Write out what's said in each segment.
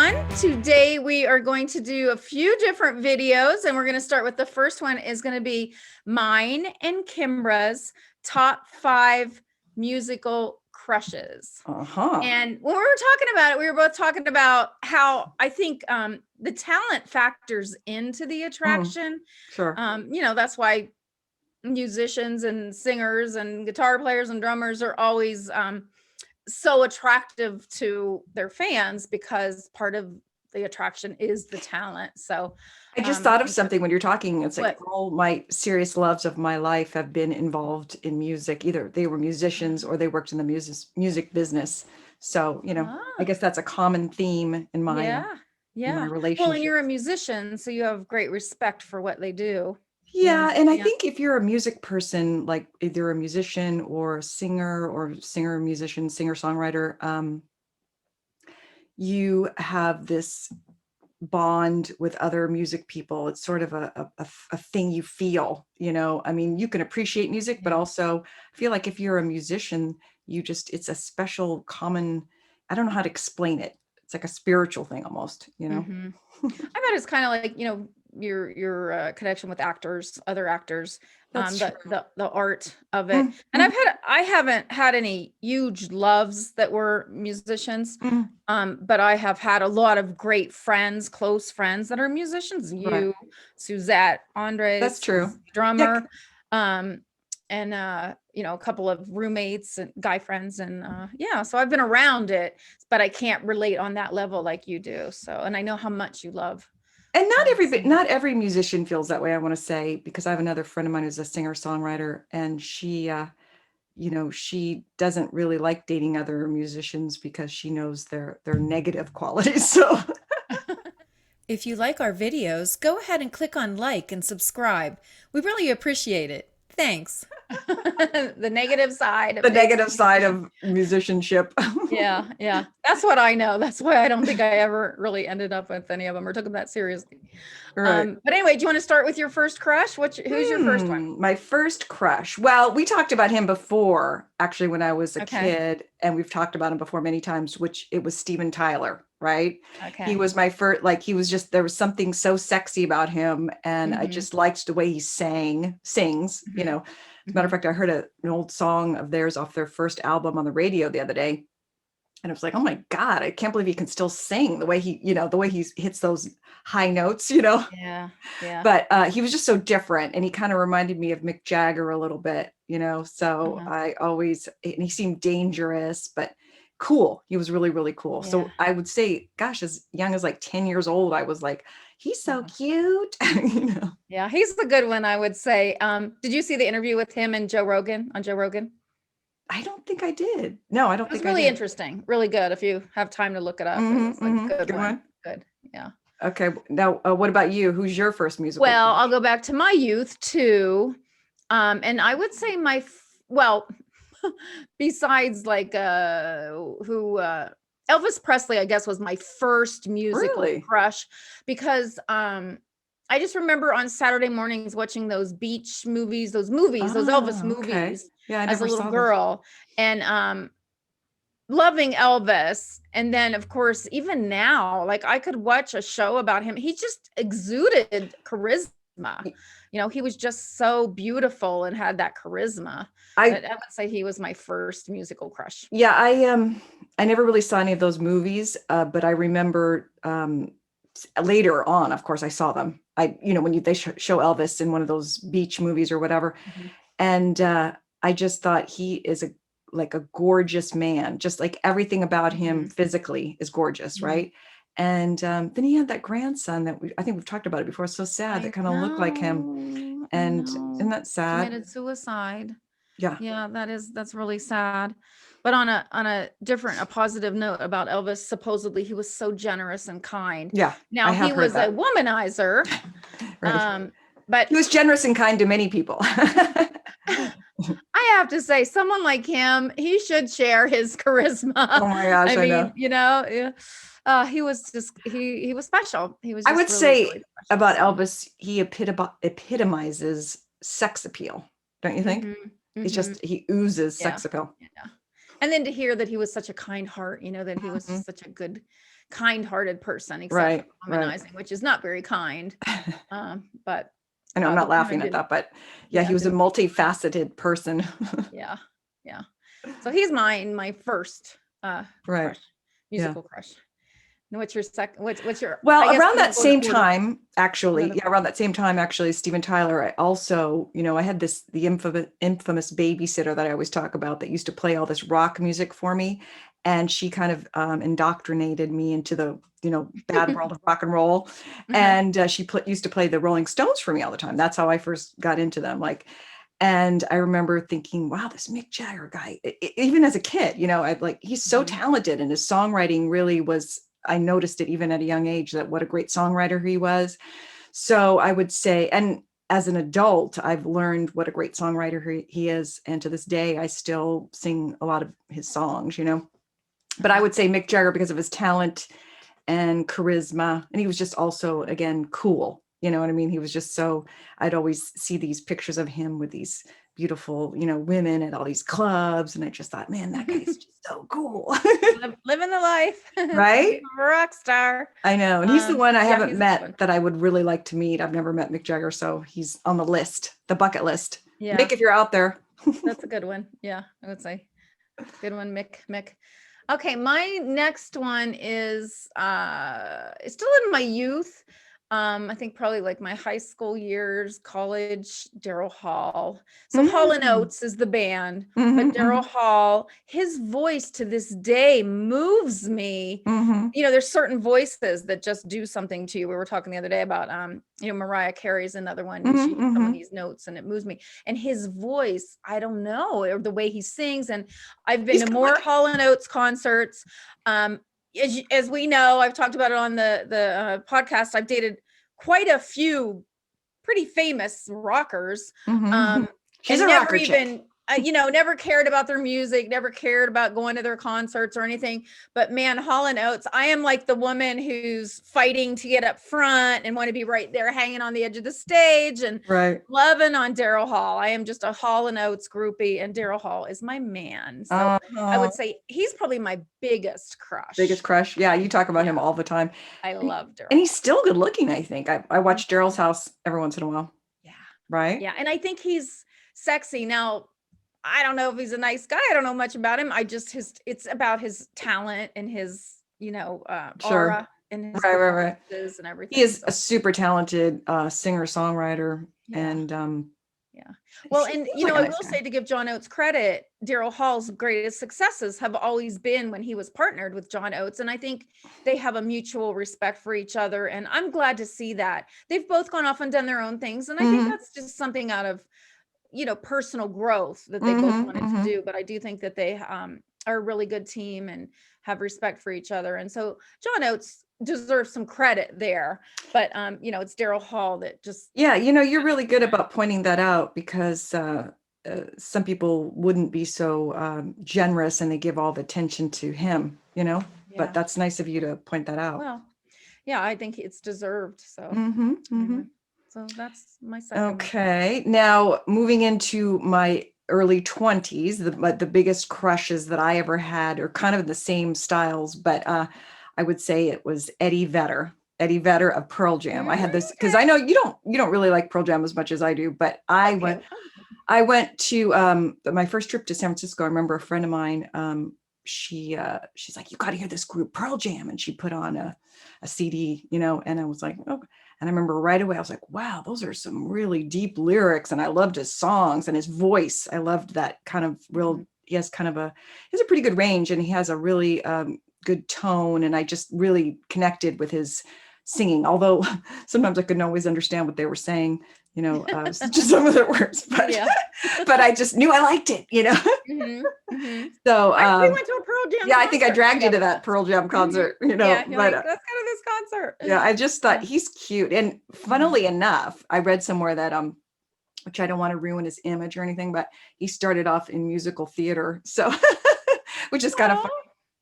everyone. Today we are going to do a few different videos, and we're going to start with the first one is going to be mine and Kimbra's top 5 musical crushes. And when we were talking about it, we were both talking about how I think the talent factors into the attraction. Sure. That's why musicians and singers and guitar players and drummers are always so attractive to their fans, because part of the attraction is the talent. So I just thought of something when you're talking. It's like all my serious loves of my life have been involved in music. Either they were musicians or they worked in the music business. So, I guess that's a common theme in my my relationship. Well, and you're a musician, so you have great respect for what they do. Yeah, and I think if you're a music person, like either a musician or a singer musician, singer-songwriter, you have this bond with other music people. It's sort of a thing you feel, I mean, you can appreciate music, but also feel like if you're a musician, it's a special common, I don't know how to explain it. It's like a spiritual thing almost, I bet it's kind of like, your connection with other actors, the art of it. And I haven't had any huge loves that were musicians, but I have had a lot of great friends, close friends that are musicians. You, Suzette, Andres, that's true, drummer, and a couple of roommates and guy friends, and so I've been around it, but I can't relate on that level like you do. So, and I know how much you love. And not every musician feels that way, I want to say, because I have another friend of mine who's a singer-songwriter, and she she doesn't really like dating other musicians because she knows their negative qualities. So if you like our videos, go ahead and click on like and subscribe. We really appreciate it. Thanks. The negative side of musicianship. Yeah, that's what I know. That's why I don't think I ever really ended up with any of them or took them that seriously. But anyway, do you want to start with your first crush? Who's your first one? My first crush, well, we talked about him before, actually, when I was a kid, and we've talked about him before many times, which it was Steven Tyler, right? He was my first, there was something so sexy about him, and I just liked the way he sings, As a matter of fact, I heard an old song of theirs off their first album on the radio the other day. And I was like, oh my God, I can't believe he can still sing the way he hits those high notes, Yeah. But he was just so different. And he kind of reminded me of Mick Jagger a little bit, so and he seemed dangerous, but cool. He was really, really cool. Yeah. So I would say, gosh, as young as 10 years old, I was like, he's so cute. Yeah, he's the good one, I would say. Did you see the interview with him and on Joe Rogan? I don't think I did. No, I don't think I did. It was really interesting, really good. If you have time to look it up, it was good one. Good, yeah. Okay, now what about you? Who's your first musical? Well, I'll go back to my youth too, and I would say besides Elvis Presley, I guess, was my first musical crush, because I just remember on Saturday mornings watching those beach movies, those Elvis movies, as a little girl, and loving Elvis. And then, of course, even now, I could watch a show about him. He just exuded charisma. He was just so beautiful and had that charisma. I would say he was my first musical crush. Yeah, I never really saw any of those movies, but I remember later on, of course, I saw them. When they show Elvis in one of those beach movies or whatever, and I just thought he is a gorgeous man. Just like everything about him physically is gorgeous, right? And then he had that grandson that I think we've talked about it before. It's so sad that kind of looked like him, and isn't that sad? Committed suicide. Yeah, that's really sad. But on a positive note about Elvis, supposedly he was so generous and kind. Yeah. Now he was a womanizer, right. But he was generous and kind to many people. I have to say, someone like him, he should share his charisma. Oh my gosh, I know. He was just he was special. He was. I would say about Elvis, he epitomizes sex appeal. Don't you think? It's just he oozes sex appeal. Yeah. And then to hear that he was such a kind heart, that he was such a good, kind-hearted person, except Right, for womanizing, which is not very kind. But I know I'm not the woman laughing at that, but yeah, he was a didn't. multifaceted person. Yeah, yeah. So he's my first Right. crush, musical crush. And what's your second? What's your? Well, I guess around we that won't go same to order. time, actually, Another yeah, around that same time, actually, Steven Tyler, I also, I had the infamous babysitter that I always talk about that used to play all this rock music for me. And she kind of indoctrinated me into the, bad world of rock and roll. And she used to play the Rolling Stones for me all the time. That's how I first got into them. And I remember thinking, wow, this Mick Jagger guy, even as a kid, he's so talented, and his songwriting really was, I noticed it even at a young age, that what a great songwriter he was. So I would say, and as an adult, I've learned what a great songwriter he is. And to this day, I still sing a lot of his songs, but I would say Mick Jagger because of his talent and charisma. And he was just also, again, cool. You know what I mean? He was just so, I'd always see these pictures of him with these beautiful, women at all these clubs. And I just thought, man, that guy's just so cool. Living the life. Right? A rock star. I know. And he's the one I haven't met that I would really like to meet. I've never met Mick Jagger. So he's on the list, the bucket list. Yeah. Mick, if you're out there. That's a good one. Yeah, I would say. Good one, Mick. Okay, my next one is it's still in my youth. I think probably like my high school years, college, Darryl Hall. So Hall & Oates is the band, but Darryl Hall, his voice to this day moves me. There's certain voices that just do something to you. We were talking the other day about, Mariah Carey's another one. She hits some of these notes and it moves me. And his voice, I don't know, or the way he sings. And I've been to more Hall & Oates concerts. As we know, I've talked about it on the podcast. I've dated quite a few pretty famous rockers. She's a rocker chick. Never cared about their music, never cared about going to their concerts or anything. But man, Hall & Oates, I am like the woman who's fighting to get up front and want to be right there hanging on the edge of the stage and loving on Darryl Hall. I am just a Hall & Oates groupie, and Darryl Hall is my man. So I would say he's probably my biggest crush. Biggest crush. Yeah, you talk about him all the time. I love Darryl. And he's still good looking, I think. I watch Darryl's house every once in a while. Yeah. Right? Yeah. And I think he's sexy. Now, I don't know if he's a nice guy. I don't know much about him. It's about his talent and his, aura and his performances and everything. He is a super talented singer-songwriter. And well, and I will say, to give John Oates credit, Darryl Hall's greatest successes have always been when he was partnered with John Oates. And I think they have a mutual respect for each other. And I'm glad to see that. They've both gone off and done their own things. And I think that's just something out of personal growth that they both wanted to do. But I do think that they are a really good team and have respect for each other. And so John Oates deserves some credit there. But, it's Darryl Hall that just. Yeah, you're really good about pointing that out, because some people wouldn't be so generous and they give all the attention to him, but that's nice of you to point that out. Well, yeah, I think it's deserved. So. So that's my second. Okay. Now, moving into my early 20s, the biggest crushes that I ever had are kind of in the same styles, but I would say it was Eddie Vedder of Pearl Jam. I had this because I know you don't really like Pearl Jam as much as I do, but I went to my first trip to San Francisco. I remember a friend of mine, she's like, you got to hear this group Pearl Jam, and she put on a CD, and I was like, oh. And I remember right away, I was like, wow, those are some really deep lyrics. And I loved his songs and his voice. I loved that kind of he has a pretty good range, and he has a really good tone. And I just really connected with his singing, although sometimes I couldn't always understand what they were saying, just some of the words, but, but I just knew I liked it, So we went to a Pearl Jam concert. I think I dragged you to that Pearl Jam concert, but let's go to this concert. Yeah, I just thought he's cute. And funnily enough, I read somewhere that which I don't want to ruin his image or anything, but he started off in musical theater, so which is kind of funny.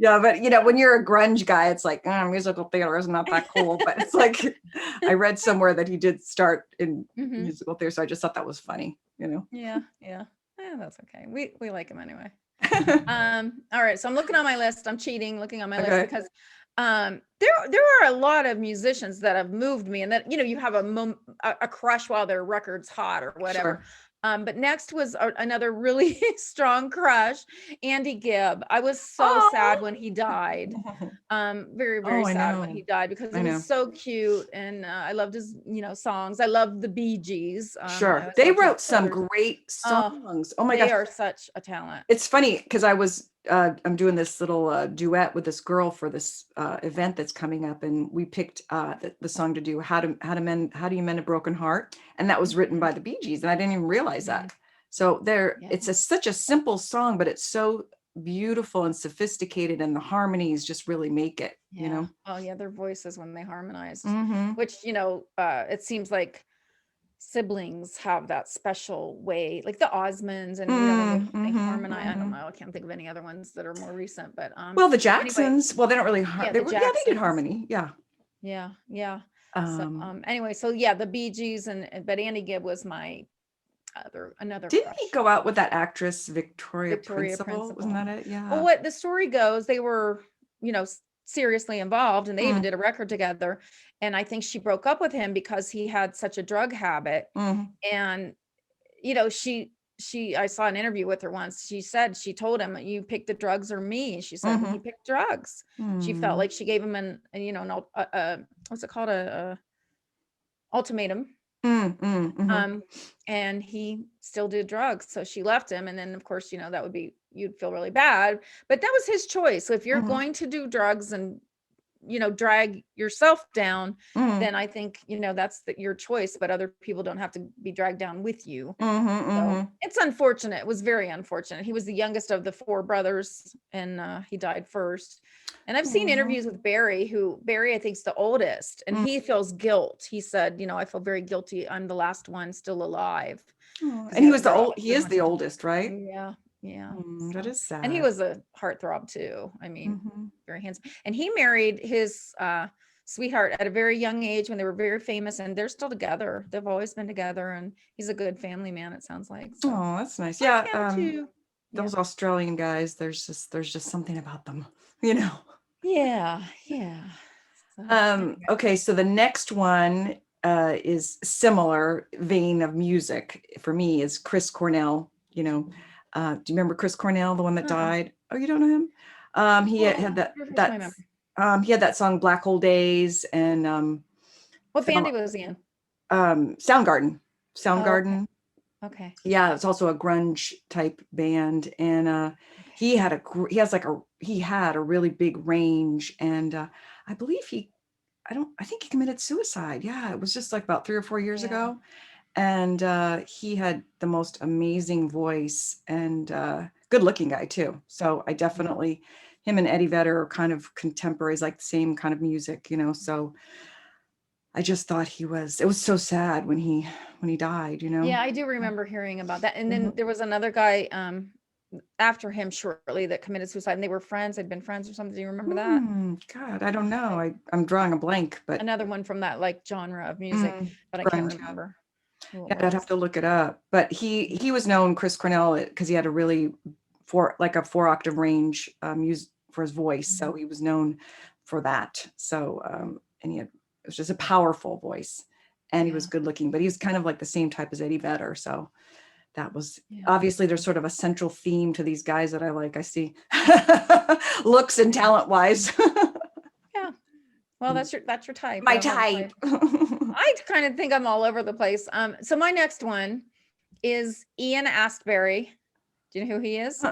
Yeah, but when you're a grunge guy, it's like musical theater is not that cool. But it's like I read somewhere that he did start in musical theater, so I just thought that was funny. Yeah, that's okay. We like him anyway. All right, so I'm looking on my list. I'm cheating, looking on my list because there are a lot of musicians that have moved me, and that you have a crush while their record's hot or whatever. But next was another really strong crush, Andy Gibb. I was so sad when he died. Very, very sad when he died because he was so cute, and I loved his songs. I loved the Bee Gees. They wrote some great songs. Oh my gosh, they are such a talent. It's funny because I'm doing this little duet with this girl for this event that's coming up, and we picked the song to do how do you mend a broken heart, and that was written by the Bee Gees, and I didn't even realize that. So it's such a simple song, but it's so beautiful and sophisticated, and the harmonies just really make it. Oh yeah, their voices when they harmonized, which it seems like siblings have that special way, like the Osmonds, and when they harmonize. I don't know, I can't think of any other ones that are more recent, but well, the Jacksons, they don't really they did harmony. So anyway, so the Bee Gees, but Andy Gibb was my another didn't crush. he go out with that actress Victoria Principal? Wasn't that it? Well, what the story goes, they were seriously involved, and they even did a record together, and I think she broke up with him because he had such a drug habit. And I saw an interview with her once. She told him, "You picked the drugs or me?" She said he picked drugs. She felt like she gave him an what's it called, a ultimatum. And he still did drugs, so she left him, and then of course that would be, you'd feel really bad, but that was his choice. So if you're going to do drugs and drag yourself down, then I think that's your choice, but other people don't have to be dragged down with you. So it's unfortunate. It was very unfortunate. He was the youngest of the 4 brothers, and he died first. And I've seen interviews with Barry I think is the oldest, and he feels guilt. He said, I feel very guilty. I'm the last one still alive. And he is the oldest, right? Yeah. That is sad. And he was a heartthrob too. I mean, very handsome. And he married his sweetheart at a very young age when they were very famous, and they're still together. They've always been together, and he's a good family man, it sounds like. So. Oh, that's nice. Yeah. Those Australian guys, there's just something about them, Yeah. So, okay, so the next one is similar vein of music for me, is Chris Cornell. Do you remember Chris Cornell, the one that died? Oh, you don't know him? He had that song Black Hole Days, and what band was he in? Soundgarden. Okay. Yeah, it's also a grunge type band, and he had a really big range, and I believe I think he committed suicide. Yeah, it was just like about 3 or 4 years ago. And he had the most amazing voice, and good looking guy too. So I definitely, him and Eddie Vedder are kind of contemporaries, like the same kind of music, so I just thought it was so sad when he died, Yeah, I do remember hearing about that. And then there was another guy after him shortly that committed suicide, and they were friends. They'd been friends or something. Do you remember that? God, I don't know. I'm drawing a blank, but another one from that like genre of music, but I can't remember. I'd have to look it up. But he was known, Chris Cornell, because he had a really 4-octave range music for his voice. So he was known for that. So and it was just a powerful voice, and he was good looking, but he's kind of like the same type as Eddie Vedder. So that was obviously, there's sort of a central theme to these guys that I like. I see looks and talent wise. Well, that's your type. My type. I kind of think I'm all over the place. So my next one is Ian Astbury. Do you know who he is?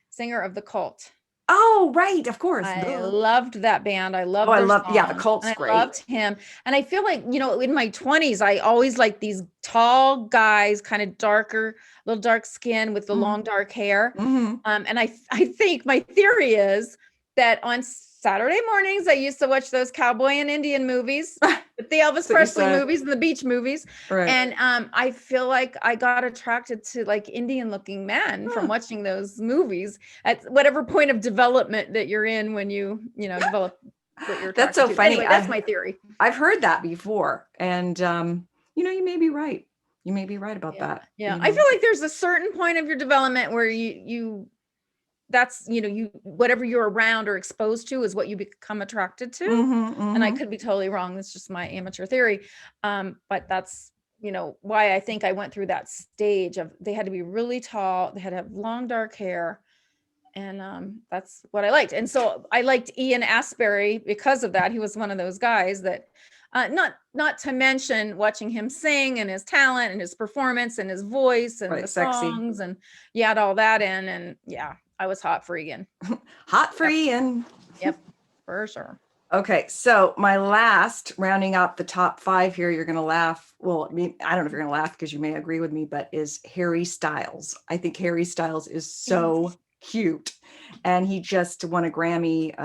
Singer of The Cult. Oh, right, of course. I loved that band. I loved The Cult's great. I loved him. And I feel like, in my 20s, I always liked these tall guys, kind of darker, little dark skin with the long dark hair. And I think my theory is that on Saturday mornings, I used to watch those cowboy and Indian movies, the Elvis Presley movies and the beach movies. Right. And I feel like I got attracted to like Indian looking men from watching those movies at whatever point of development that you're in when you develop what you're That's so funny. Anyway, that's my theory. I've heard that before. And, you may be right. You may be right about that. Yeah. I feel like there's a certain point of your development where you that's, you, whatever you're around or exposed to is what you become attracted to. And I could be totally wrong. That's just my amateur theory. But that's, why I think I went through that stage of, they had to be really tall. They had to have long, dark hair. And that's what I liked. And so I liked Ian Asbury because of that. He was one of those guys that, not to mention watching him sing and his talent and his performance and his voice and the songs, and you had all that in, and yeah, I was hot for Ian. Hot for Ian. Yep, for sure. Okay, so my last, rounding up the top 5 here, you're going to laugh. Well, I mean, I don't know if you're going to laugh because you may agree with me, but is Harry Styles. I think Harry Styles is so cute. And he just won a Grammy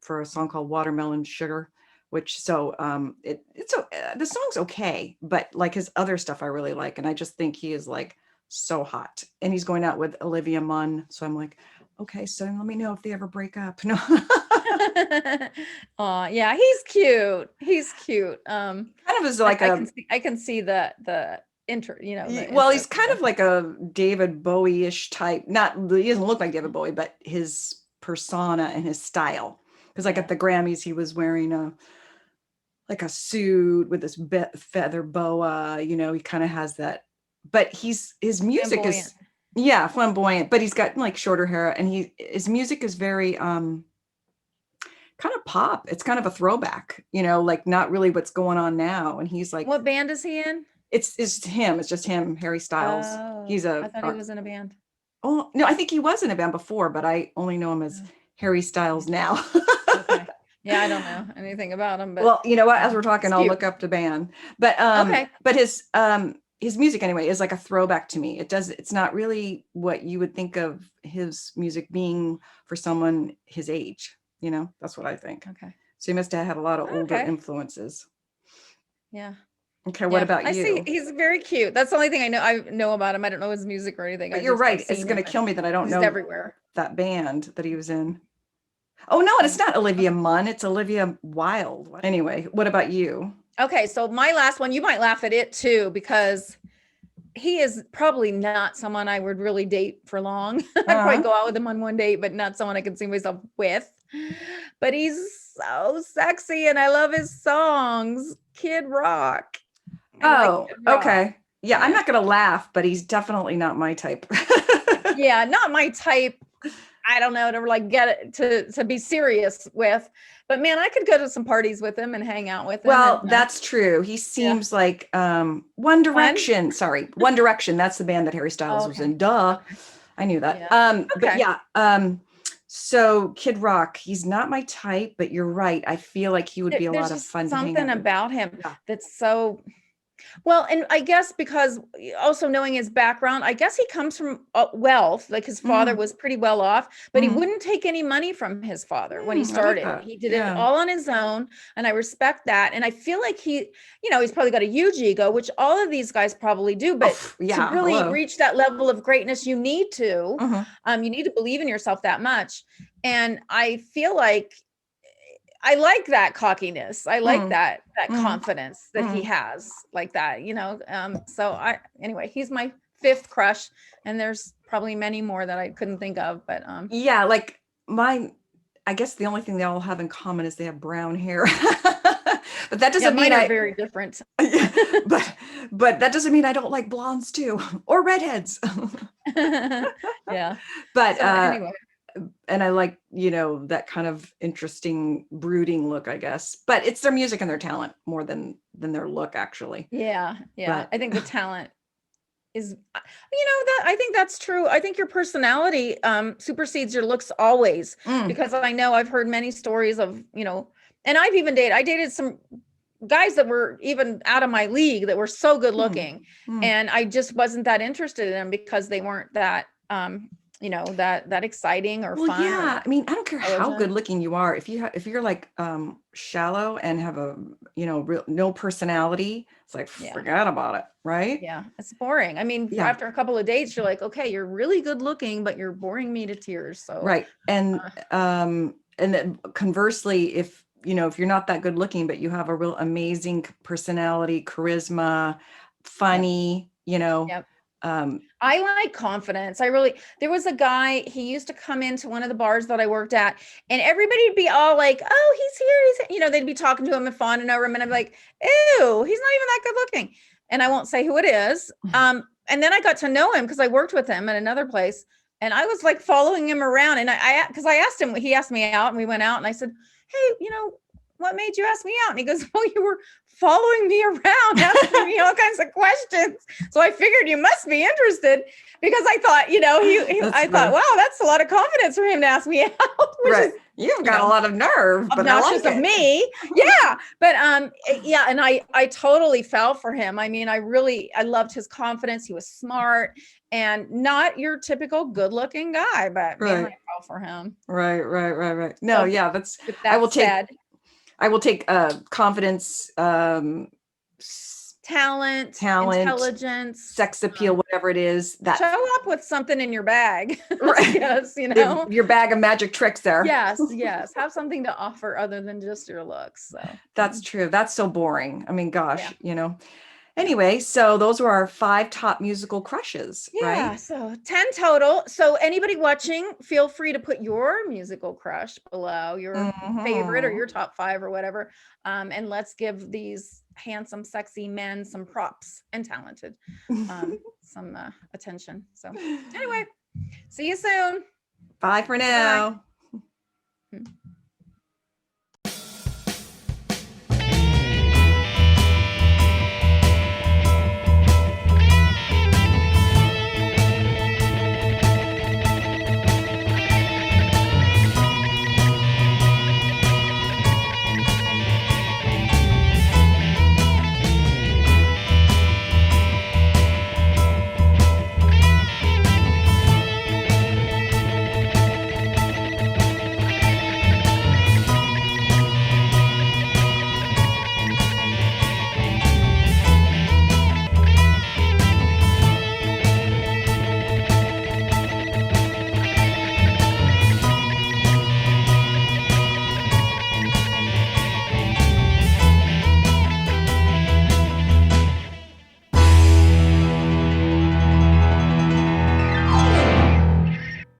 for a song called Watermelon Sugar, which the song's okay, but like his other stuff I really like. And I just think he is like so hot. And he's going out with Olivia Munn. So I'm like, okay, so let me know if they ever break up. No. Oh yeah, he's cute. He's cute. Kind of is like I can see the well, he's kind of like a David Bowie-ish type. He doesn't look like David Bowie, but his persona and his style. Because like at the Grammys, he was wearing a suit with this feather boa. He kind of has that. But his music flamboyant. is flamboyant. But he's got like shorter hair, and his music is very kind of pop. It's kind of a throwback, like not really what's going on now. And he's like, what band is he in? It's him. It's just him, Harry Styles. Oh, I thought he was in a band. Oh no, I think he was in a band before, but I only know him as Harry Styles now. Okay. Yeah, I don't know anything about him. But well, you know what? As we're talking, I'll look up the band. But okay. But his music anyway is like a throwback to me. It's not really what you would think of his music being for someone his age. That's what I think. Okay. So he must have had a lot of older influences. Yeah. Okay, what about you? I see he's very cute. That's the only thing I know about him. I don't know his music or anything. But you're right. It's going to kill me that I don't know everywhere. That band that he was in. Oh, no, and it's not Olivia Munn. It's Olivia Wilde. Anyway, what about you? Okay, so my last one, you might laugh at it too, because he is probably not someone I would really date for long. I'd probably go out with him on one date, but not someone I could see myself with. But he's so sexy and I love his songs. Kid Rock. Okay. Yeah, I'm not going to laugh, but he's definitely not my type. Yeah, not my type. I don't know, to like get it to be serious with. But man, I could go to some parties with him and hang out with him. Well, that's true. He seems like One Direction. Fun? Sorry, One Direction. That's the band that Harry Styles was in. Duh. I knew that. Yeah. But yeah. So Kid Rock, he's not my type, but you're right. I feel like he would be a lot of fun. Something about him that's so well, and I guess because also knowing his background, I guess he comes from wealth. Like his father was pretty well off, but he wouldn't take any money from his father when he started. He did it all on his own, and I respect that. And I feel like he's probably got a huge ego, which all of these guys probably do. But to really reach that level of greatness, you need to believe in yourself that much. And I feel like I like that cockiness. I like that confidence that he has like that, so anyway, he's my 5th crush, and there's probably many more that I couldn't think of, but like mine, I guess the only thing they all have in common is they have brown hair. But that doesn't mean mine are very different. but that doesn't mean I don't like blondes too, or redheads. Yeah. But anyway. And I like, that kind of interesting brooding look, I guess, but it's their music and their talent more than their look, actually. Yeah. But I think the talent is, I think that's true. I think your personality supersedes your looks always, because I know I've heard many stories of, and I dated some guys that were even out of my league that were so good looking, and I just wasn't that interested in them because they weren't that, that exciting or fun. Yeah. I mean, I don't care how good looking you are. If you're like shallow and have a, no personality, it's like, forget about it. Right. Yeah. It's boring. I mean, after a couple of dates, you're like, okay, you're really good looking, but you're boring me to tears. So. Right. And then conversely, if you're not that good looking, but you have a real amazing personality, charisma, funny, I like confidence. There was a guy, he used to come into one of the bars that I worked at, and everybody would be all like, oh, he's here. They'd be talking to him and fawning over him. And I'm like, ew, he's not even that good looking. And I won't say who it is. And then I got to know him because I worked with him at another place. And I was like following him around. And because I asked him, he asked me out and we went out and I said, hey, what made you ask me out? And he goes, well, you were following me around, asking me all kinds of questions. So I figured you must be interested because I thought, I thought, wow, that's a lot of confidence for him to ask me out. Right. You've got a lot of nerve, but I like it. Of me. Yeah. But yeah. And I totally fell for him. I mean, I loved his confidence. He was smart and not your typical good looking guy, but man, I fell for him. Right. No, yeah, I will take confidence, talent, intelligence, sex appeal, whatever it is. That show up with something in your bag. Right. Yes, your bag of magic tricks there. Yes. Have something to offer other than just your looks. So that's true. That's so boring. I mean, gosh, Anyway, so those were our 5 top musical crushes, right? Yeah, so 10 total. So anybody watching, feel free to put your musical crush below, your favorite or your top 5 or whatever. And let's give these handsome, sexy men some props and talented, some attention. So anyway, see you soon. Bye for now. Bye.